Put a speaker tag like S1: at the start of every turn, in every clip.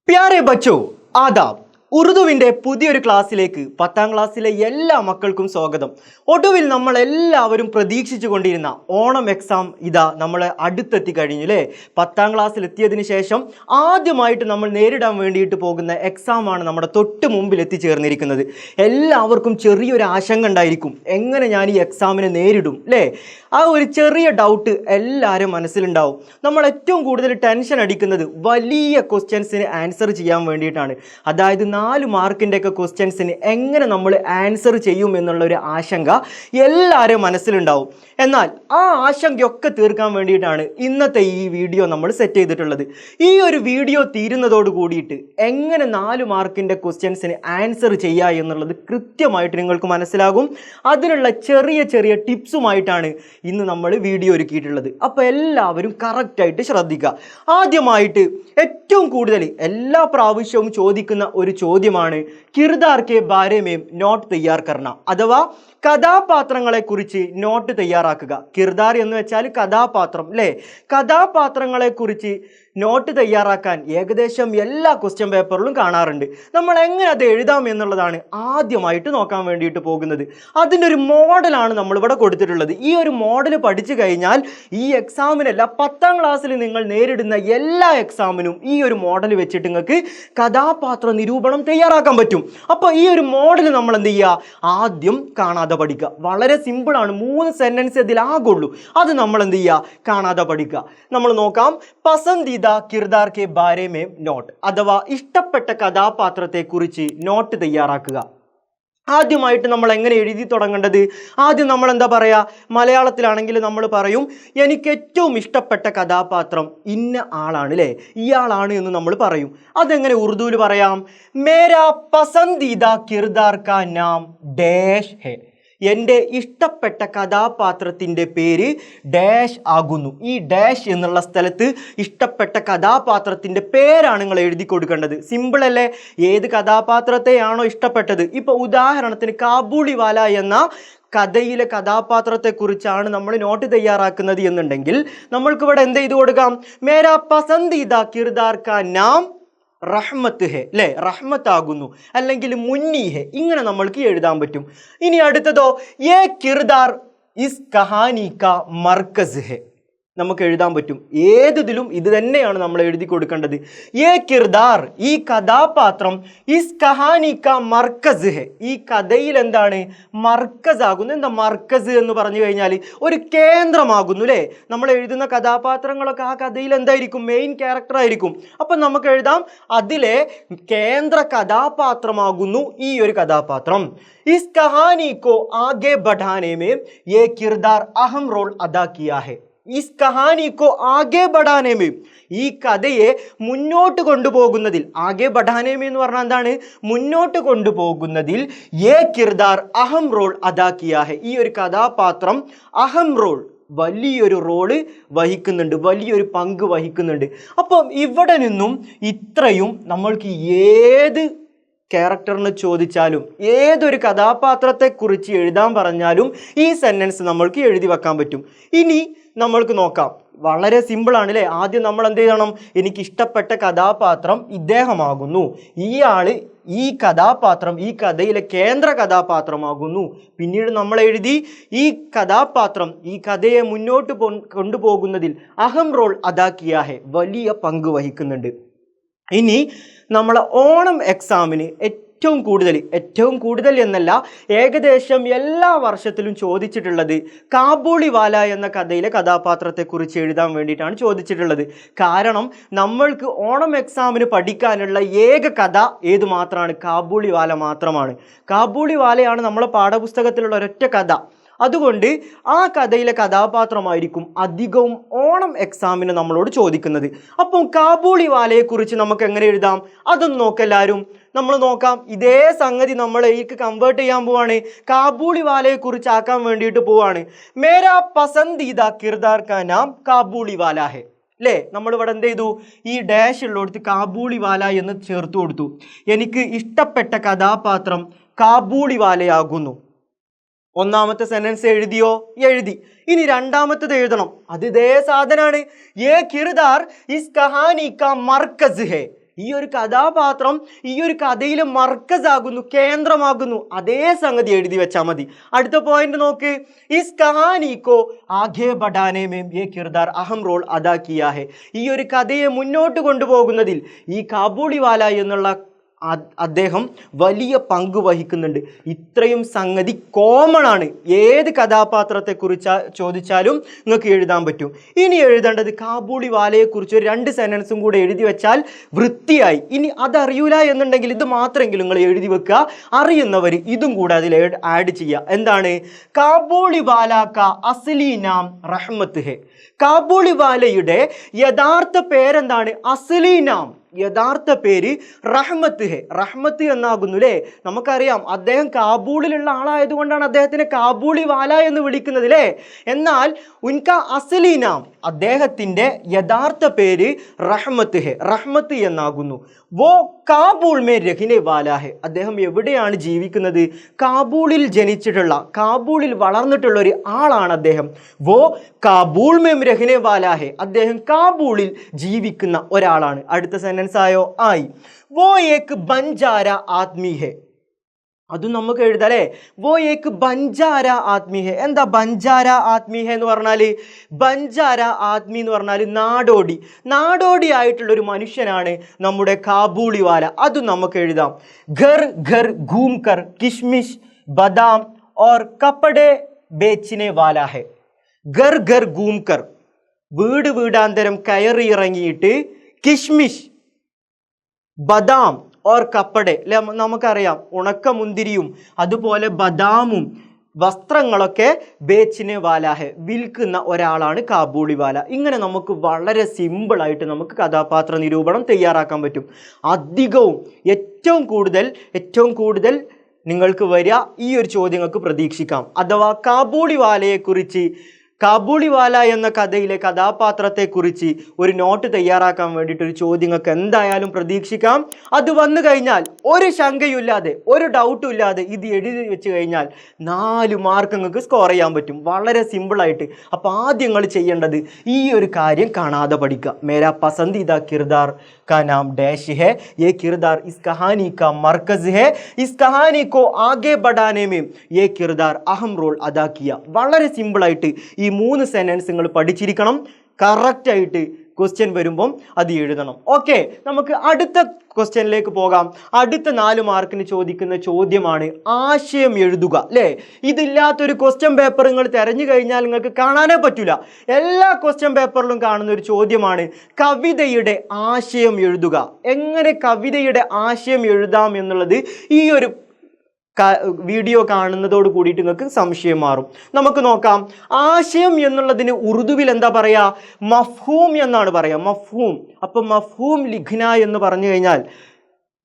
S1: പ്യാരെ ബച്ചോ ആദാബ്. ഉറുദുവിൻ്റെ പുതിയൊരു ക്ലാസ്സിലേക്ക് 10ാം ക്ലാസ്സിലെ എല്ലാ മക്കൾക്കും സ്വാഗതം. ഒടുവിൽ നമ്മൾ എല്ലാവരും പ്രതീക്ഷിച്ചു കൊണ്ടിരുന്ന ഓണം എക്സാം ഇതാ നമ്മളെ അടുത്തെത്തി കഴിഞ്ഞു അല്ലേ. 10ാം ക്ലാസ്സിൽ എത്തിയതിന് ശേഷം ആദ്യമായിട്ട് നമ്മൾ നേരിടാൻ വേണ്ടിയിട്ട് പോകുന്ന എക്സാമാണ് നമ്മുടെ തൊട്ട് മുമ്പിൽ എത്തിച്ചേർന്നിരിക്കുന്നത്. എല്ലാവർക്കും ചെറിയൊരു ആശങ്ക ഉണ്ടായിരിക്കും, എങ്ങനെ ഞാൻ ഈ എക്സാമിനെ നേരിടും അല്ലേ. ആ ഒരു ചെറിയ ഡൗട്ട് എല്ലാവരും മനസ്സിലുണ്ടാവും. നമ്മൾ ഏറ്റവും കൂടുതൽ ടെൻഷൻ അടിക്കുന്നത് വലിയ ക്വസ്റ്റ്യൻസിന് ആൻസർ ചെയ്യാൻ വേണ്ടിയിട്ടാണ്. അതായത് 4 മാർക്കിൻ്റെ ഒക്കെ ക്വസ്റ്റ്യൻസിന് എങ്ങനെ നമ്മൾ ആൻസർ ചെയ്യും എന്നുള്ളൊരു ആശങ്ക എല്ലാവരും മനസ്സിലുണ്ടാവും. എന്നാൽ ആ ആശങ്കയൊക്കെ തീർക്കാൻ വേണ്ടിയിട്ടാണ് ഇന്നത്തെ ഈ വീഡിയോ നമ്മൾ സെറ്റ് ചെയ്തിട്ടുള്ളത്. ഈ ഒരു വീഡിയോ തീരുന്നതോട് കൂടിയിട്ട് എങ്ങനെ 4 മാർക്കിൻ്റെ ക്വസ്റ്റ്യൻസിന് ആൻസർ ചെയ്യുക എന്നുള്ളത് കൃത്യമായിട്ട് നിങ്ങൾക്ക് മനസ്സിലാകും. അതിനുള്ള ചെറിയ ചെറിയ ടിപ്സുമായിട്ടാണ് ഇന്ന് നമ്മൾ വീഡിയോ ഒരുക്കിയിട്ടുള്ളത്. അപ്പോൾ എല്ലാവരും കറക്റ്റായിട്ട് ശ്രദ്ധിക്കുക. ആദ്യമായിട്ട് ഏറ്റവും കൂടുതൽ എല്ലാ പ്രാവശ്യവും ചോദിക്കുന്ന ഒരു ചോദ്യമാണ് കിർദാർ കെ ബാരെ മേം നോട്ട് തയ്യാർ കർണ, അഥവാ കഥാപാത്രങ്ങളെ കുറിച്ച് നോട്ട് തയ്യാറാക്കുക. കിർദാർ എന്ന് വെച്ചാൽ കഥാപാത്രം അല്ലേ. കഥാപാത്രങ്ങളെ കുറിച്ച് നോട്ട് തയ്യാറാക്കാൻ ഏകദേശം എല്ലാ ക്വസ്റ്റ്യൻ പേപ്പറിലും കാണാറുണ്ട്. നമ്മൾ എങ്ങനെ അത് എഴുതാം എന്നുള്ളതാണ് ആദ്യമായിട്ട് നോക്കാൻ വേണ്ടിയിട്ട് പോകുന്നത്. അതിൻ്റെ ഒരു മോഡലാണ് നമ്മളിവിടെ കൊടുത്തിട്ടുള്ളത്. ഈ ഒരു മോഡൽ പഠിച്ചു കഴിഞ്ഞാൽ ഈ എക്സാമിനല്ല 10ാം ക്ലാസ്സിൽ നിങ്ങൾ നേരിടുന്ന എല്ലാ എക്സാമിനും ഈ ഒരു മോഡൽ വെച്ചിട്ട് നിങ്ങൾക്ക് കഥാപാത്ര നിരൂപണം തയ്യാറാക്കാൻ പറ്റും. അപ്പോൾ ഈ ഒരു മോഡൽ നമ്മൾ എന്ത് ചെയ്യുക, ആദ്യം കാണാതെ പഠിക്കുക. വളരെ സിമ്പിളാണ്, 3 സെന്റൻസ് ഇതിലാകുള്ളൂ. അത് നമ്മൾ എന്ത് ചെയ്യുക, കാണാതെ പഠിക്കുക. നമ്മൾ നോക്കാം. പസന്ദീദ കിർദാർ കെ ബാരെ മേം നോട്ട്, അഥവാ ഇഷ്ടപ്പെട്ട കഥാപാത്രത്തെ കുറിച്ച് നോട്ട് തയ്യാറാക്കുക. ആദ്യമായിട്ട് നമ്മൾ എങ്ങനെ എഴുതി തുടങ്ങേണ്ടത്? ആദ്യം നമ്മൾ എന്താ പറയുക, മലയാളത്തിലാണെങ്കിൽ നമ്മൾ പറയും എനിക്ക് ഏറ്റവും ഇഷ്ടപ്പെട്ട കഥാപാത്രം ഇന്ന ആളാണ് അല്ലേ, ഇയാളാണ് എന്ന് നമ്മൾ പറയും. അതെങ്ങനെ ഉറുദുവിൽ പറയാം? മേരാ പസന്ദീദ കിർദാർ കാ നാം ഡാഷ് ഹെ. എൻ്റെ ഇഷ്ടപ്പെട്ട കഥാപാത്രത്തിൻ്റെ പേര് ഡാഷ് ആകുന്നു. ഈ ഡാഷ് എന്നുള്ള സ്ഥലത്ത് ഇഷ്ടപ്പെട്ട കഥാപാത്രത്തിൻ്റെ പേരാണ് നിങ്ങൾ എഴുതി കൊടുക്കേണ്ടത്. സിമ്പിൾ അല്ലേ? ഏത് കഥാപാത്രത്തെയാണോ ഇഷ്ടപ്പെട്ടത്, ഇപ്പോൾ ഉദാഹരണത്തിന് കാബൂളിവാല എന്ന കഥയിലെ കഥാപാത്രത്തെക്കുറിച്ചാണ് നമ്മൾ നോട്ട് തയ്യാറാക്കുന്നത് എന്നുണ്ടെങ്കിൽ നമ്മൾക്കിവിടെ എന്ത് ചെയ്ത് കൊടുക്കാം? മേരാ പസന്ദീദ കിർദാർ കാ നാം റഹ്മത്ത് ഹെ അല്ലേ, റഹ്മത്ത് ആകുന്നു, അല്ലെങ്കിൽ മുന്നി ഹെ, ഇങ്ങനെ നമ്മൾക്ക് എഴുതാൻ പറ്റും. ഇനി അടുത്തതോ, യേ കിർദാർ ഇസ് കഹാനി കാ മർക്കസ് ഹെ, നമുക്ക് എഴുതാൻ പറ്റും. ഏതിലും ഇത് തന്നെയാണ് നമ്മൾ എഴുതി കൊടുക്കേണ്ടത്. യേ കിർദാർ, ഈ കഥാപാത്രം, ഇസ് കഹാനി കാ മർക്കസ് ഹെ, ഈ കഥയിൽ എന്താണ്, മർക്കസ് ആകുന്നു. എന്താ മർക്കസ് എന്ന് പറഞ്ഞു കഴിഞ്ഞാൽ ഒരു കേന്ദ്രമാകുന്നു അല്ലേ. നമ്മൾ എഴുതുന്ന കഥാപാത്രങ്ങളൊക്കെ ആ കഥയിൽ എന്തായിരിക്കും, മെയിൻ ക്യാരക്ടർ ആയിരിക്കും. അപ്പം നമുക്ക് എഴുതാം അതിലെ കേന്ദ്ര കഥാപാത്രമാകുന്നു ഈ ഒരു കഥാപാത്രം. ഇസ് കഹാനി കോ ആഗെ ബഢാനെ മേം യേ കിർദാർ അഹം റോൾ അദാ കിയാ ഹെ. ഇസ് കഹാനി കോ ആഗെ ബഢാനെ മേം, ഈ കഥയെ മുന്നോട്ട് കൊണ്ടുപോകുന്നതിൽ, ആഗെ ബഢാനെ മേം എന്ന് പറഞ്ഞാൽ എന്താണ്, മുന്നോട്ട് കൊണ്ടുപോകുന്നതിൽ യേ കിർദാർ അഹം റോൾ അദാ കിയാ ഹെ, ഈ ഒരു കഥാപാത്രം അഹം റോൾ, വലിയൊരു റോള് വഹിക്കുന്നുണ്ട്, വലിയൊരു പങ്ക് വഹിക്കുന്നുണ്ട്. അപ്പം ഇവിടെ നിന്നും ഇത്രയും നമ്മൾക്ക് ഏത് ക്യാരക്ടറിന് ചോദിച്ചാലും, ഏതൊരു കഥാപാത്രത്തെക്കുറിച്ച് എഴുതാൻ പറഞ്ഞാലും ഈ സെന്റൻസ് നമ്മൾക്ക് എഴുതി വെക്കാൻ പറ്റും. ഇനി നമ്മൾക്ക് നോക്കാം. വളരെ സിമ്പിളാണ് അല്ലേ. ആദ്യം നമ്മൾ എന്ത് ചെയ്യണം, എനിക്ക് ഇഷ്ടപ്പെട്ട കഥാപാത്രം ഇദ്ദേഹമാകുന്നു, ഇയാൾ ഈ കഥാപാത്രം ഈ കഥയിലെ കേന്ദ്ര കഥാപാത്രമാകുന്നു. പിന്നീട് നമ്മൾ എഴുതി ഈ കഥാപാത്രം ഈ കഥയെ മുന്നോട്ട് കൊണ്ടുപോകുന്നതിൽ അഹം റോൾ അദാ കിയാ ഹെ, വലിയ പങ്ക് വഹിക്കുന്നുണ്ട്. ഇനി നമ്മൾ ഓണം എക്സാമിന് ഏറ്റവും കൂടുതൽ എന്നല്ല, ഏകദേശം എല്ലാ വർഷത്തിലും ചോദിച്ചിട്ടുള്ളത് കാബൂളിവാല എന്ന കഥയിലെ കഥാപാത്രത്തെക്കുറിച്ച് എഴുതാൻ വേണ്ടിയിട്ടാണ് ചോദിച്ചിട്ടുള്ളത്. കാരണം നമ്മൾക്ക് ഓണം എക്സാമിന് പഠിക്കാനുള്ള ഏക കഥ ഏത് മാത്രമാണ്, കാബൂളിവാല മാത്രമാണ്. കാബൂളിവാലയാണ് നമ്മളെ പാഠപുസ്തകത്തിലുള്ള ഒരൊറ്റ കഥ. അതുകൊണ്ട് ആ കഥയിലെ കഥാപാത്രമായിരിക്കും അധികവും ഓണം എക്സാമിന് നമ്മളോട് ചോദിക്കുന്നത്. അപ്പം കാബൂളിവാലയെക്കുറിച്ച് നമുക്ക് എങ്ങനെ എഴുതാം, അതൊന്നും നോക്കെല്ലാവരും. നമ്മൾ നോക്കാം. ഇതേ സംഗതി നമ്മൾ ഇതിലേക്ക് കൺവേർട്ട് ചെയ്യാൻ പോവാണ്, കാബൂളിവാലയെക്കുറിച്ച് ആക്കാൻ വേണ്ടിയിട്ട് പോവാണ്. മേരാ പസന്ദീദ കിർദാർ കാ നാം കാബൂളിവാല ഹെ അല്ലേ. നമ്മളിവിടെ എന്ത് ചെയ്തു, ഈ ഡാഷ് ഉള്ളിടത്ത് കാബൂളിവാല എന്ന് ചേർത്ത് കൊടുത്തു. എനിക്ക് ഇഷ്ടപ്പെട്ട കഥാപാത്രം കാബൂളിവാലയാകുന്നു. ഒന്നാമത്തെ സെന്റൻസ് എഴുതിയോ? എഴുതി. ഇനി രണ്ടാമത്തേത് എഴുതണം. അത് ഇതേ സാധനമാണ്. യേ കിർദാർ ഇസ് കഹാനി കാ മർക്കസ് ഹെ, ഈ ഒരു കഥാപാത്രം ഈ ഒരു കഥയിലെ മർക്കസാകുന്നു, കേന്ദ്രമാകുന്നു. അതേ സംഗതി എഴുതി വെച്ചാൽ മതി. അടുത്ത പോയിന്റ് നോക്ക്. ഇസ് കഹാനി കോ ആഗേ ബഡാനെ മേം യേ കിർദാർ അഹം റോൾ അദാ കിയാ ഹെ. ഈ ഒരു കഥയെ മുന്നോട്ട് കൊണ്ടുപോകുന്നതിൽ ഈ കാബൂളിവാല എന്നുള്ള അദ്ദേഹം വലിയ പങ്ക് വഹിക്കുന്നുണ്ട്. ഇത്രയും സംഗതി കോമൺ ആണ്. ഏത് കഥാപാത്രത്തെക്കുറിച്ച് ചോദിച്ചാലും നിങ്ങൾക്ക് എഴുതാൻ പറ്റും. ഇനി എഴുതേണ്ടത് കാബൂളിവാലയെക്കുറിച്ച് ഒരു 2 സെന്റൻസും കൂടെ എഴുതി വെച്ചാൽ വൃത്തിയായി. ഇനി അതറിയൂല എന്നുണ്ടെങ്കിൽ ഇത് മാത്രമെങ്കിലും നിങ്ങൾ എഴുതി വെക്കുക. അറിയുന്നവർ ഇതും കൂടെ അതിൽ ആഡ് ചെയ്യുക. എന്താണ്? കാബൂളിവാല കാ അസ്ലി നാം റഹ്മത്ത് ഹെ. കാബൂളിവാലയുടെ യഥാർത്ഥ പേരെന്താണ്? അസ്ലി നാം, യഥാർത്ഥ പേര് റഹ്മത്ത് ഹെ. റഹ്മത്ത് എന്നാകുന്നു അല്ലേ? നമുക്കറിയാം അദ്ദേഹം കാബൂളിലുള്ള ആളായതുകൊണ്ടാണ് അദ്ദേഹത്തിനെ കാബൂളിവാല എന്ന് വിളിക്കുന്നത് അല്ലേ? എന്നാൽ ഉൻക അസ്ലി നാം, അദ്ദേഹത്തിൻ്റെ യഥാർത്ഥ പേര് റഹ്മത്ത് ഹെ, റഹ്മത്ത് എന്നാകുന്നു. വോ കാബൂൾ മേ രഹിനെ വാല ഹെ. അദ്ദേഹം എവിടെയാണ് ജീവിക്കുന്നത്? കാബൂളിൽ ജനിച്ചിട്ടുള്ള, കാബൂളിൽ വളർന്നിട്ടുള്ള ഒരു ആളാണ് അദ്ദേഹം. വോ കാബൂൾ മേ രഹിനെ വാല ഹെ. അദ്ദേഹം കാബൂളിൽ ജീവിക്കുന്ന ഒരാളാണ്. അടുത്ത സെന്റൻസ് ആയോ? ആയി. വോ ഏക് ബഞ്ചാര ആദ്മി ഹെ. അതും നമുക്ക് എഴുതാം അല്ലേ? വോ ഏക് ബഞ്ചാര ആദ്മി ഹെ. എന്താ ബഞ്ചാര ആദ്മി ഹെ എന്ന് പറഞ്ഞാൽ? ബഞ്ചാര ആദ്മി എന്ന് പറഞ്ഞാൽ നാടോടി, നാടോടി ആയിട്ടുള്ള ഒരു മനുഷ്യനാണ് നമ്മുടെ കാബൂളിവാല. അതും നമുക്ക് എഴുതാം. ഘർ ഘർ ഘൂം കർ കിഷ്മിഷ് ബദാം ഓർ കപ്പടെ ബേച്ചിനെ വാല ഹെ. ഘർ ഘർ ഘൂം കർ, വീട് വീടാന്തരം കയറി ഇറങ്ങിയിട്ട്, കിഷ്മിഷ് ബദാം ഓർ കപ്പടെ, അല്ലെ? നമുക്കറിയാം ഉണക്കമുന്തിരിയും അതുപോലെ ബദാമും വസ്ത്രങ്ങളൊക്കെ ബേച്ചിനെ വാലാഹെ, വിൽക്കുന്ന ഒരാളാണ് കാബൂളിവാല. ഇങ്ങനെ നമുക്ക് വളരെ സിമ്പിളായിട്ട് നമുക്ക് കഥാപാത്ര നിരൂപണം തയ്യാറാക്കാൻ പറ്റും. അധികവും ഏറ്റവും കൂടുതൽ നിങ്ങൾക്ക് വരിക ഈ ഒരു ചോദ്യങ്ങൾക്ക് പ്രതീക്ഷിക്കാം. അഥവാ കാബൂളിവാലയെക്കുറിച്ച്, കാബൂളിവാല എന്ന കഥയിലെ കഥാപാത്രത്തെക്കുറിച്ച് ഒരു നോട്ട് തയ്യാറാക്കാൻ വേണ്ടിയിട്ട് ഒരു ചോദ്യം നിങ്ങൾക്ക് എന്തായാലും പ്രതീക്ഷിക്കാം. അത് വന്നു കഴിഞ്ഞാൽ ഒരു ശങ്കയുമില്ലാതെ, ഒരു ഡൗട്ടും ഇല്ലാതെ ഇത് എഴുതി വെച്ച് കഴിഞ്ഞാൽ 4 മാർക്ക് നിങ്ങൾക്ക് സ്കോർ ചെയ്യാൻ പറ്റും, വളരെ സിമ്പിളായിട്ട്. അപ്പോൾ ആദ്യം നിങ്ങൾ ചെയ്യേണ്ടത് ഈ ഒരു കാര്യം കാണാതെ പഠിക്കുക. മേരാ പസന്ദീദ കിർദാർ का नाम डैश है, ये किरदार इस कहानी का मरकज है, इस कहानी को आगे बढ़ाने में ये किरदार अहम रोल अदा किया. വളരെ സിമ്പിളായിട്ട് ഈ 3 സെന്റൻസ് നിങ്ങൾ പഠിച്ചിരിക്കണം. കറക്റ്റായിട്ട് ക്വസ്റ്റ്യൻ വരുമ്പം അത് എഴുതണം. ഓക്കെ, നമുക്ക് അടുത്ത ക്വസ്റ്റ്യനിലേക്ക് പോകാം. അടുത്ത 4 മാർക്കിന് ചോദിക്കുന്ന ചോദ്യമാണ് ആശയം എഴുതുക, അല്ലേ? ഇതില്ലാത്തൊരു ക്വസ്റ്റ്യൻ പേപ്പർ നിങ്ങൾ തിരഞ്ഞു കഴിഞ്ഞാൽ നിങ്ങൾക്ക് കാണാനേ പറ്റില്ല. എല്ലാ ക്വസ്റ്റ്യൻ പേപ്പറിലും കാണുന്ന ഒരു ചോദ്യമാണ് കവിതയുടെ ആശയം എഴുതുക. എങ്ങനെ കവിതയുടെ ആശയം എഴുതാം എന്നുള്ളത് ഈ ഒരു വീഡിയോ കാണുന്നതോട് കൂടിയിട്ട് നിങ്ങൾക്ക് സംശയം മാറും. നമുക്ക് നോക്കാം. ആശയം എന്നുള്ളതിന് ഉറുദുവിൽ എന്താ പറയുക? മഫ്ഹൂം എന്നാണ് പറയുക. മഫ്ഹൂം. അപ്പം മഫ്ഹൂം ലിഖ്ന എന്ന് പറഞ്ഞു കഴിഞ്ഞാൽ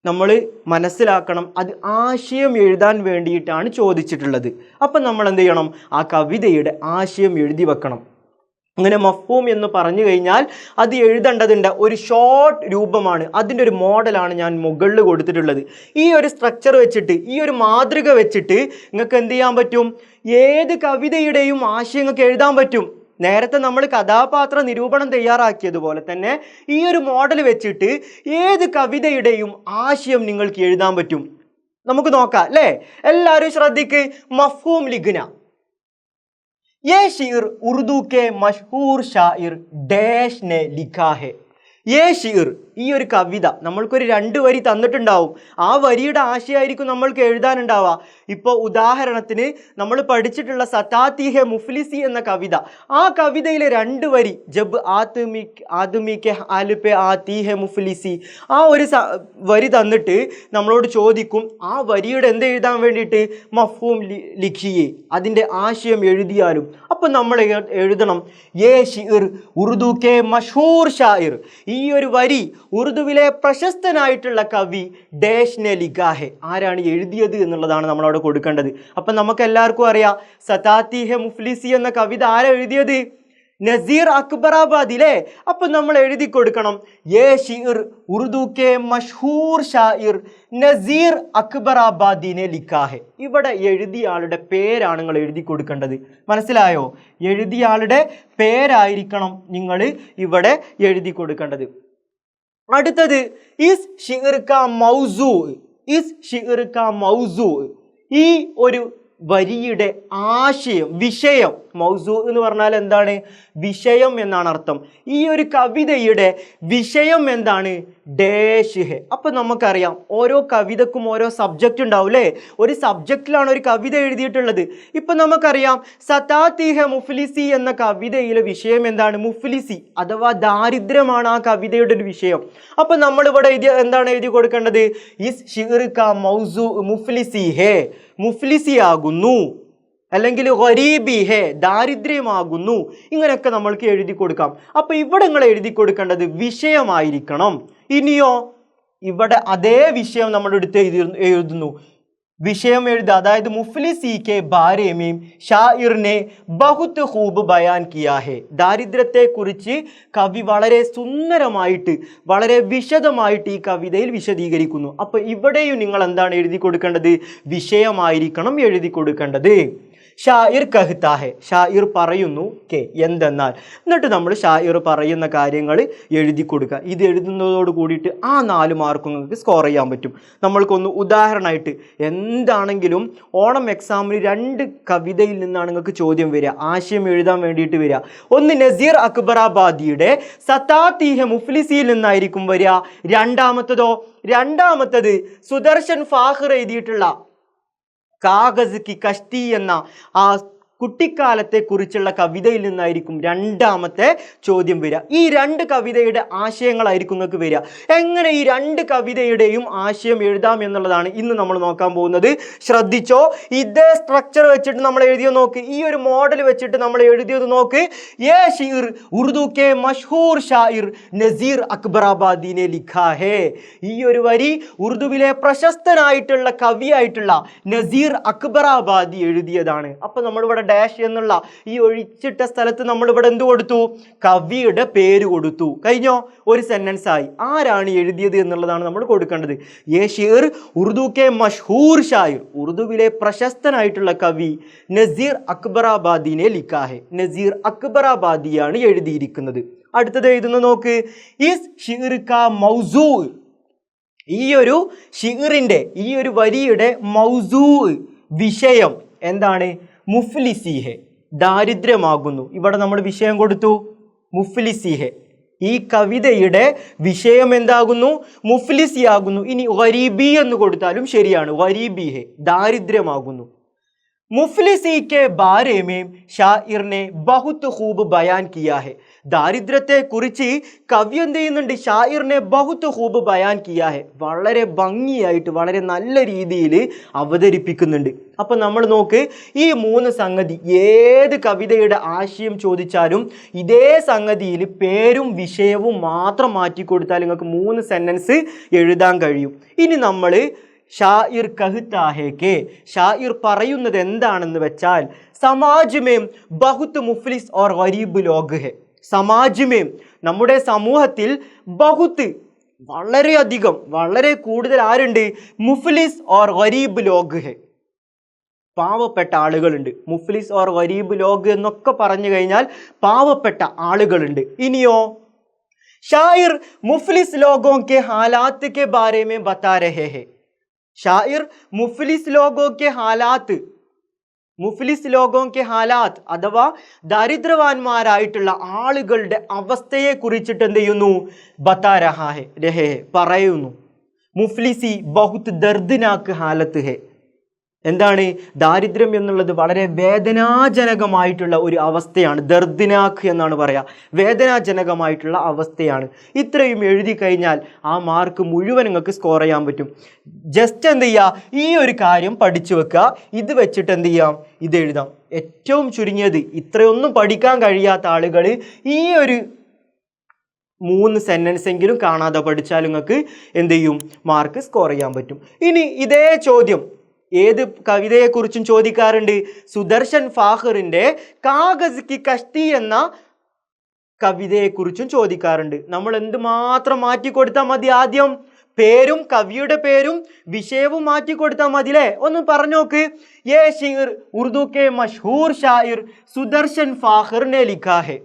S1: നമ്മൾ മനസ്സിലാക്കണം അത് ആശയം എഴുതാൻ വേണ്ടിയിട്ടാണ് ചോദിച്ചിട്ടുള്ളത്. അപ്പം നമ്മൾ എന്ത് ചെയ്യണം? ആ കവിതയുടെ ആശയം എഴുതി വെക്കണം. അങ്ങനെ മഫ്ഹൂം എന്ന് പറഞ്ഞു കഴിഞ്ഞാൽ അത് എഴുതേണ്ടതുണ്ട്. ഒരു ഷോർട്ട് രൂപമാണ്, അതിൻ്റെ ഒരു മോഡലാണ് ഞാൻ മുകളിൽ കൊടുത്തിട്ടുള്ളത്. ഈ ഒരു സ്ട്രക്ചർ വെച്ചിട്ട്, ഈ ഒരു മാതൃക വെച്ചിട്ട് നിങ്ങൾക്ക് എന്ത് ചെയ്യാൻ പറ്റും? ഏത് കവിതയുടെയും ആശയം നിങ്ങൾക്ക് എഴുതാൻ പറ്റും. നേരത്തെ നമ്മൾ കഥാപാത്ര നിരൂപണം തയ്യാറാക്കിയതുപോലെ തന്നെ ഈ ഒരു മോഡൽ വെച്ചിട്ട് ഏത് കവിതയുടെയും ആശയം നിങ്ങൾക്ക് എഴുതാൻ പറ്റും. നമുക്ക് നോക്കാം, അല്ലേ? എല്ലാവരും ശ്രദ്ധിക്ക്. മഫ്ഹൂം ലിഖ്ന. ये शेर उर्दू के मशहूर शायर डैश ने लिखा है. ये शेर, ഈ ഒരു കവിത നമ്മൾക്കൊരു 2 വരി തന്നിട്ടുണ്ടാവും. ആ വരിയുടെ ആശയമായിരിക്കും നമ്മൾക്ക് എഴുതാനുണ്ടാവുക. ഇപ്പോൾ ഉദാഹരണത്തിന് നമ്മൾ പഠിച്ചിട്ടുള്ള സതാത്തി ഹെ മുഫ്ലിസി എന്ന കവിത, ആ കവിതയിലെ 2 വരി ജബ് ആദ്മി കെ ഹാൽ പെ ആതി ഹെ മുഫ്ലിസി, ആ ഒരു വരി തന്നിട്ട് നമ്മളോട് ചോദിക്കും ആ വരിയുടെ എന്ത് എഴുതാൻ വേണ്ടിയിട്ട്? മഫ്ഹൂം ലിഖിയെ, അതിൻ്റെ ആശയം എഴുതിയാലും. അപ്പം നമ്മൾ എഴുതണം യേ ഷിർ ഉറുദു കെ മഷഹൂർ ഷായിർ. ഈ ഒരു വരി ഉറുദുവിലെ പ്രശസ്തനായിട്ടുള്ള കവി ഡേഷ് നെ ലിഖാ ഹെ, ആരാണ് എഴുതിയത് എന്നുള്ളതാണ് നമ്മളവിടെ കൊടുക്കേണ്ടത്. അപ്പം നമുക്ക് എല്ലാവർക്കും അറിയാം സതാത്തി ഹെ മുഫ്ലിസി എന്ന കവിത ആരാ എഴുതിയത്? നസീർ അക്ബറാബാദിലെ. അപ്പം നമ്മൾ എഴുതി കൊടുക്കണം യേ ഷിർ ഉറുദു കെ മഷഹൂർ ഷായിർ നസീർ അക്ബറാബാദിനെ ലിഖാ ഹെ. ഇവിടെ എഴുതിയ ആളുടെ പേരാണ് നിങ്ങൾ എഴുതി കൊടുക്കേണ്ടത്. മനസ്സിലായോ? എഴുതിയ ആളുടെ പേരായിരിക്കണം നിങ്ങൾ ഇവിടെ എഴുതി കൊടുക്കേണ്ടത്. അടുത്തത് ഇസ് ഷിർ കാ മൗസൂ, ഇസ് ഷിർ കാ മൗസൂ, ഈ ഒരു വരിയുടെ ആശയം, വിഷയം, മൗസൂ എന്ന് പറഞ്ഞാൽ എന്താണ്? വിഷയം എന്നാണ് അർത്ഥം. ഈ ഒരു കവിതയുടെ വിഷയം എന്താണ്? ഡേഷ് ഹെ. അപ്പൊ നമുക്കറിയാം ഓരോ കവിതക്കും ഓരോ സബ്ജക്റ്റ് ഉണ്ടാവും അല്ലേ? ഒരു സബ്ജക്റ്റിലാണ് ഒരു കവിത എഴുതിയിട്ടുള്ളത്. ഇപ്പൊ നമുക്കറിയാം സതാത്തി ഹെ മുഫ്ലിസി എന്ന കവിതയിലെ വിഷയം എന്താണ്? മുഫ്ലിസി അഥവാ ദാരിദ്ര്യമാണ് ആ കവിതയുടെ ഒരു വിഷയം. അപ്പൊ നമ്മൾ ഇവിടെ എന്താണ് എഴുതി കൊടുക്കേണ്ടത്? ഇസ് ഷിർ കാ മൗസൂ മുഫ്ലിസി ഹെ, മുഫ്ലിസി ആകുന്നു, അല്ലെങ്കിൽ ഗരീബി ഹേ, ദാരിദ്ര്യമാകുന്നു. ഇങ്ങനെയൊക്കെ നമ്മൾക്ക് എഴുതി കൊടുക്കാം. അപ്പൊ ഇവിടെ നിങ്ങൾ എഴുതി കൊടുക്കേണ്ടത് വിഷയമായിരിക്കണം. ഇനിയോ ഇവിടെ അതേ വിഷയം നമ്മൾ എടുത്ത് എഴുതുന്നു, വിഷയം എഴുതുക. അതായത് മുഫ്ലിസി കെ ബാരെ മേ ഷാഇറിനെ ബഹുത് ഖൂബ് ബയാൻ കിയാ ഹെ, ദാരിദ്ര്യത്തെ കുറിച്ച് കവി വളരെ സുന്ദരമായിട്ട് വളരെ വിശദമായിട്ട് ഈ കവിതയിൽ വിശദീകരിക്കുന്നു. അപ്പൊ ഇവിടെയും നിങ്ങൾ എന്താണ് എഴുതി കൊടുക്കേണ്ടത്? വിഷയമായിരിക്കണം എഴുതി കൊടുക്കേണ്ടത്. ഷായിർ കഹ്താ ഹെ, ഷായിർ പറയുന്നു കെ, എന്തെന്നാൽ. എന്നിട്ട് നമ്മൾ ഷായിർ പറയുന്ന കാര്യങ്ങൾ എഴുതി കൊടുക്കുക. ഇത് എഴുതുന്നതോട് കൂടിയിട്ട് ആ 4 മാർക്കും നിങ്ങൾക്ക് സ്കോർ ചെയ്യാൻ പറ്റും. നമ്മൾക്കൊന്ന് ഉദാഹരണമായിട്ട് എന്താണെങ്കിലും ഓണം എക്സാമിന് 2 കവിതയിൽ നിന്നാണ് നിങ്ങൾക്ക് ചോദ്യം വരിക, ആശയം എഴുതാൻ വേണ്ടിയിട്ട് വരിക. ഒന്ന് നസീർ അക്ബറാബാദിയുടെ സതാത്തി ഹെ മുഫ്ലിസിയിൽ നിന്നായിരിക്കും വരിക. രണ്ടാമത്തത് സുദർശൻ ഫാഖിർ എഴുതിയിട്ടുള്ള കാഗസ് കി കഷ്തി എന്ന ആ കുട്ടിക്കാലത്തെ കുറിച്ചുള്ള കവിതയിൽ നിന്നായിരിക്കും രണ്ടാമത്തെ ചോദ്യം വരിക. ഈ 2 കവിതയുടെ ആശയങ്ങളായിരിക്കും നിങ്ങൾക്ക് വരിക. എങ്ങനെ ഈ 2 കവിതയുടെയും ആശയം എഴുതാം എന്നുള്ളതാണ് ഇന്ന് നമ്മൾ നോക്കാൻ പോകുന്നത്. ശ്രദ്ധിച്ചോ, ഇതേ സ്ട്രക്ചർ വെച്ചിട്ട് നമ്മൾ എഴുതിയത് നോക്ക്, ഈ ഒരു മോഡൽ വെച്ചിട്ട് നമ്മൾ എഴുതിയത് നോക്ക്. യേ ഷീർ ഉറുദു കെ മഷ്ഹൂർ ഷായിർ നസീർ അക്ബറാബാദിനെ ലിഖാ ഹേ, ഈ ഒരു വരി ഉറുദുവിലെ പ്രശസ്തനായിട്ടുള്ള കവിയായിട്ടുള്ള നസീർ അക്ബറാബാദി എഴുതിയതാണ്. അപ്പൊ നമ്മളിവിടെ ഡാഷ് എന്നുള്ള ഈ ഒഴിച്ചിട്ട സ്ഥലത്ത് നമ്മൾ ഇവിടെ എന്ത് കൊടുത്തു? കവിയുടെ പേര് കൊടുത്തു. കഴിഞ്ഞോ? ഒരു സെന്റൻസ് ആയി. ആരാണ് എഴുതിയത് എന്നുള്ളതാണ് നമ്മൾ കൊടുക്കേണ്ടത്. യേ ഷീർ ഉറുദു കെ മഷ്ഹൂർ ഷായിർ, ഉറുദുവിലെ പ്രശസ്തനായിട്ടുള്ള കവി നസീർ അക്ബറാബാദിനെ ലിഖാ ഹെ, നസീർ അക്ബറാബാദിയാണ് എഴുതിയിരിക്കുന്നത്. അടുത്തത് എഴുതുന്ന നോക്ക്, ഇസ് ഷിർ കാ മൗസൂ, ഈ ഒരു ഷിറിന്റെ ഈ ഒരു വരിയുടെ മൗസൂ വിഷയം എന്താണ്? മുഫ്ലിസി ഹെ, ദാരിദ്ര്യമാകുന്നു. ഇവിടെ നമ്മൾ വിഷയം കൊടുത്തു മുഫ്ലിസി ഹെ. ഈ കവിതയുടെ വിഷയം എന്താകുന്നു? മുഫ്ലിസി ആകുന്നു. ഇനി ഗരീബി എന്ന് കൊടുത്താലും ശരിയാണ്, ഗരീബി ഹെ, ദാരിദ്ര്യമാകുന്നു. മുഫ്ലിസി കെ ബാരെ മേ ഷാഇറിനെ ബഹുത് ഖൂബ് ബയാൻ കിയാ ഹെ, ദാരിദ്ര്യത്തെ കുറിച്ച് കവി എന്ത് ചെയ്യുന്നുണ്ട്? ഷായിറിനെ ബഹുത് ഖൂബ് ബയാൻ കിയാ ഹെ, വളരെ ഭംഗിയായിട്ട് വളരെ നല്ല രീതിയിൽ അവതരിപ്പിക്കുന്നുണ്ട്. അപ്പൊ നമ്മൾ നോക്ക്, ഈ 3 സംഗതി ഏത് കവിതയുടെ ആശയം ചോദിച്ചാലും ഇതേ സംഗതിയിൽ പേരും വിഷയവും മാത്രം മാറ്റി കൊടുത്താൽ നിങ്ങൾക്ക് 3 സെന്റൻസ് എഴുതാൻ കഴിയും. ഇനി നമ്മൾ ഷായിർ കഹ്താ ഹെ കെ, ഷായിർ പറയുന്നത് എന്താണെന്ന് വെച്ചാൽ സമാജ് മേം ബഹുത് മുഫ്ലിസ് ഓർ ഗരീബ് ലോഗ് ഹെ, സമാജ് മേം നമ്മുടെ സമൂഹത്തിൽ ബഹുത്ത് വളരെയധികം വളരെ കൂടുതൽ ആരുണ്ട്? മുഫ്ലിസ് ഓർ ഗരീബ് ലോഗ് ഹെ, പാവപ്പെട്ട ആളുകളുണ്ട്. മുഫ്ലിസ് ഓർ ഗരീബ് ലോഗ് എന്നൊക്കെ പറഞ്ഞു കഴിഞ്ഞാൽ പാവപ്പെട്ട ആളുകളുണ്ട്. ഇനിയോ ഷായിർ മുഫ്ലിസ് ലോഗോं के हालात के बारे में बता रहे हैं, ഷായിർ മുഫ്ലിസ് ലോഗോ കെ ഹാലാത്ത്, മുഫ്ലിസ് ലോഗോ കെ ഹാലാത്ത് അഥവാ ദരിദ്രവാന്മാരായിട്ടുള്ള ആളുകളുടെ അവസ്ഥയെ കുറിച്ചിട്ട് എന്ത് ചെയ്യുന്നു? ബത്താ രഹാ ഹെ, രഹേ പറയുന്നു. മുഫ്ലിസി ബഹുത് ദർദ്നാക് ഹാലത്ത് ഹെ, എന്താണ്? ദാരിദ്ര്യം എന്നുള്ളത് വളരെ വേദനാജനകമായിട്ടുള്ള ഒരു അവസ്ഥയാണ്. ദർദ്നാഖ് എന്നാണ് പറയുക, വേദനാജനകമായിട്ടുള്ള അവസ്ഥയാണ്. ഇത്രയും എഴുതി കഴിഞ്ഞാൽ ആ മാർക്ക് മുഴുവൻ നിങ്ങൾക്ക് സ്കോർ ചെയ്യാൻ പറ്റും. ജസ്റ്റ് എന്ത് ചെയ്യുക? ഈ ഒരു കാര്യം പഠിച്ചു വെക്കുക. ഇത് വെച്ചിട്ട് എന്ത് ചെയ്യാം? ഇത് എഴുതാം. ഏറ്റവും ചുരുങ്ങിയത് ഇത്രയൊന്നും പഠിക്കാൻ കഴിയാത്ത ആളുകൾ ഈ ഒരു 3 സെന്റൻസ് എങ്കിലും കാണാതെ പഠിച്ചാൽ നിങ്ങൾക്ക് എന്ത് ചെയ്യും? മാർക്ക് സ്കോർ ചെയ്യാൻ പറ്റും. ഇനി ഇതേ ചോദ്യം ഏത് കവിതയെക്കുറിച്ചും ചോദിക്കാറുണ്ട്. സുദർശൻ ഫാഖിറിന്റെ കാഗസ് കി കഷ്തി എന്ന കവിതയെക്കുറിച്ചും ചോദിക്കാറുണ്ട്. നമ്മൾ എന്തുമാത്രം മാറ്റി കൊടുത്താൽ മതി? ആദ്യം പേരും കവിയുടെ പേരും വിഷയവും മാറ്റി കൊടുത്താൽ മതി അല്ലേ? ഒന്ന് പറഞ്ഞോക്ക്. യേ ഷീർ ഉറുദു കെ മഷ്ഹൂർ ഷായിർ സുദർശൻ ഫാഖിർ ने लिखा है,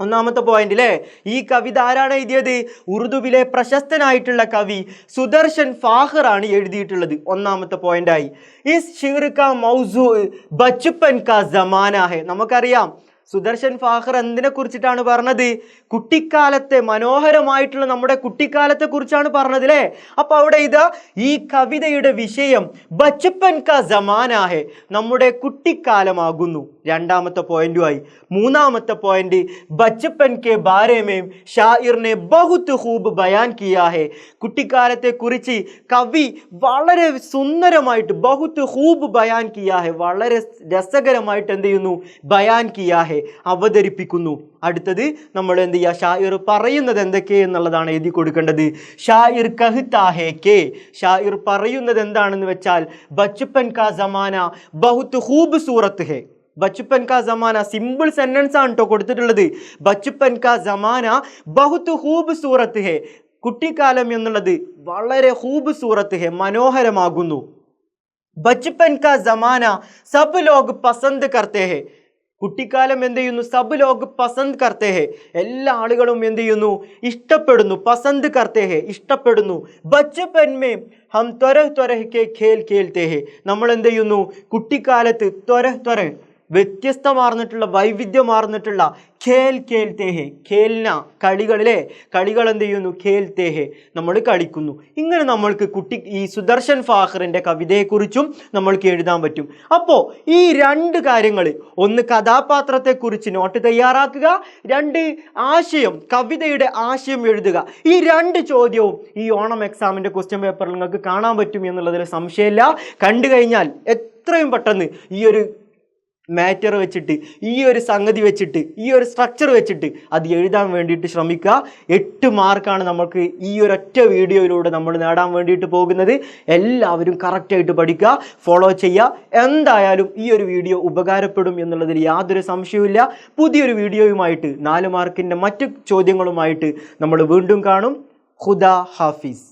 S1: ഒന്നാമത്തെ പോയിന്റ് അല്ലേ, ഈ കവിത ആരാണ് എഴുതിയത്? ഉറുദുവിലെ പ്രശസ്തനായിട്ടുള്ള കവി സുദർശൻ ഫാഖർ ആണ് എഴുതിയിട്ടുള്ളത്. ഒന്നാമത്തെ പോയിന്റായി. ഇസ് ഷിർ കാ മൗസൂ ബച്ചുപ്പൻ കാ ജമാന ഹെ. നമുക്കറിയാം സുദർശൻ ഫാഖർ എന്തിനെ കുറിച്ചിട്ടാണ് പറഞ്ഞത്? കുട്ടിക്കാലത്തെ, മനോഹരമായിട്ടുള്ള നമ്മുടെ കുട്ടിക്കാലത്തെ കുറിച്ചാണ് പറഞ്ഞത് അല്ലേ. അപ്പൊ അവിടെ ഇതാ ഈ കവിതയുടെ വിഷയം ബച്ചുപ്പൻ കാ ജമാന ഹെ, നമ്മുടെ കുട്ടിക്കാലമാകുന്നു. രണ്ടാമത്തെ പോയിന്റുമായി. മൂന്നാമത്തെ പോയിന്റ് ബച്ചുപ്പൻ കെ ബാരെ മേ ഷാഇർ നെ ബഹുത് ഖൂബ് ബയാൻ കിയാ ഹെ. കുട്ടിക്കാലത്തെ കുറിച്ച് കവി വളരെ സുന്ദരമായിട്ട് ബഹുത് ഖൂബ് ബയാൻ കിയാ ഹെ, വളരെ രസകരമായിട്ട് എന്ത് ചെയ്യുന്നു? ബയാൻ കിയാ ഹെ, അവതരിപ്പിക്കുന്നു. അടുത്തത് നമ്മൾ എന്ത് ചെയ്യുക? ഷാഇർ പറയുന്നത് എന്തൊക്കെ എന്നുള്ളതാണ് എഴുതി കൊടുക്കേണ്ടത്. ഷാഇർ കഹ്താ ഹെ കെ, ഷാഇർ പറയുന്നത് എന്താണെന്ന് വെച്ചാൽ ബച്ചുപ്പൻ കാ ജമാന ബഹുത് ഖൂബ്സൂറത്ത് ഹെ. ബച്ചുപ്പൻ കാ ജമാന സിമ്പിൾ സെന്റൻസ് ആണ് കേട്ടോ കൊടുത്തിട്ടുള്ളത്. ബച്ചുപ്പൻ കാ ജമാന ബഹുത് ഖൂബ്സൂറത്ത് ഹെ, കുട്ടിക്കാലം എന്നുള്ളത് വളരെ ഖൂബ്സൂറത്ത് ഹെ, മനോഹരമാകുന്നു. ബച്ചുപ്പൻ കാ ജമാന സബ് ലോഗ് പസന്ത് കർത്തേ ഹെ, കുട്ടിക്കാലം എന്ത് ചെയ്യുന്നു? സബ് ലോഗ് പസന്ത് കർത്തേ ഹെ, എല്ലാ ആളുകളും എന്ത് ചെയ്യുന്നു? ഇഷ്ടപ്പെടുന്നു. പസന്ത് കർത്തേ ഹെ, ഇഷ്ടപ്പെടുന്നു. ബച്ചപ്പൻ മേ ഹം ത്വരഹ് ത്വരഹ് കെ ഖേൽ ഖേൽത്തേ ഹെ, നമ്മൾ എന്ത് ചെയ്യുന്നു? കുട്ടിക്കാലത്ത് ത്വരഹ് ത്വരഹ്, വ്യത്യസ്തമാർന്നിട്ടുള്ള വൈവിധ്യമാർന്നിട്ടുള്ള ഖേൽ ഖേൽത്തേ ഹെ, ഖേൽന കളികളിലെ കളികൾ എന്ത് ചെയ്യുന്നു? ഖേൽത്തേ ഹെ, നമ്മൾ കളിക്കുന്നു. ഇങ്ങനെ നമ്മൾക്ക് ഈ സുദർശൻ ഫാഖറിൻ്റെ കവിതയെക്കുറിച്ചും നമ്മൾക്ക് എഴുതാൻ പറ്റും. അപ്പോൾ ഈ രണ്ട് കാര്യങ്ങൾ, ഒന്ന് കഥാപാത്രത്തെക്കുറിച്ച് നോട്ട് തയ്യാറാക്കുക, രണ്ട് ആശയം, കവിതയുടെ ആശയം എഴുതുക. ഈ രണ്ട് ചോദ്യവും ഈ ഓണം എക്സാമിൻ്റെ ക്വസ്റ്റ്യൻ പേപ്പറിൽ നിങ്ങൾക്ക് കാണാൻ പറ്റും എന്നുള്ളതിൽ സംശയമില്ല. കണ്ടു കഴിഞ്ഞാൽ എത്രയും പെട്ടെന്ന് ഈ ഒരു മാറ്റർ വെച്ചിട്ട്, ഈ ഒരു സംഗതി വെച്ചിട്ട്, ഈ ഒരു സ്ട്രക്ചർ വെച്ചിട്ട് അത് എഴുതാൻ വേണ്ടിയിട്ട് ശ്രമിക്കുക. 8 മാർക്കാണ് നമുക്ക് ഈ ഒരൊറ്റ വീഡിയോയിലൂടെ നമ്മൾ നേടാൻ വേണ്ടിയിട്ട് പോകുന്നത്. എല്ലാവരും കറക്റ്റായിട്ട് പഠിക്കുക, ഫോളോ ചെയ്യുക. എന്തായാലും ഈ ഒരു വീഡിയോ ഉപകാരപ്പെടും എന്നുള്ളതിൽ യാതൊരു സംശയവുമില്ല. പുതിയൊരു വീഡിയോയുമായിട്ട് 4 മാർക്കിൻ്റെ മറ്റു ചോദ്യങ്ങളുമായിട്ട് നമ്മൾ വീണ്ടും കാണും. ഖുദാ ഹാഫിസ്.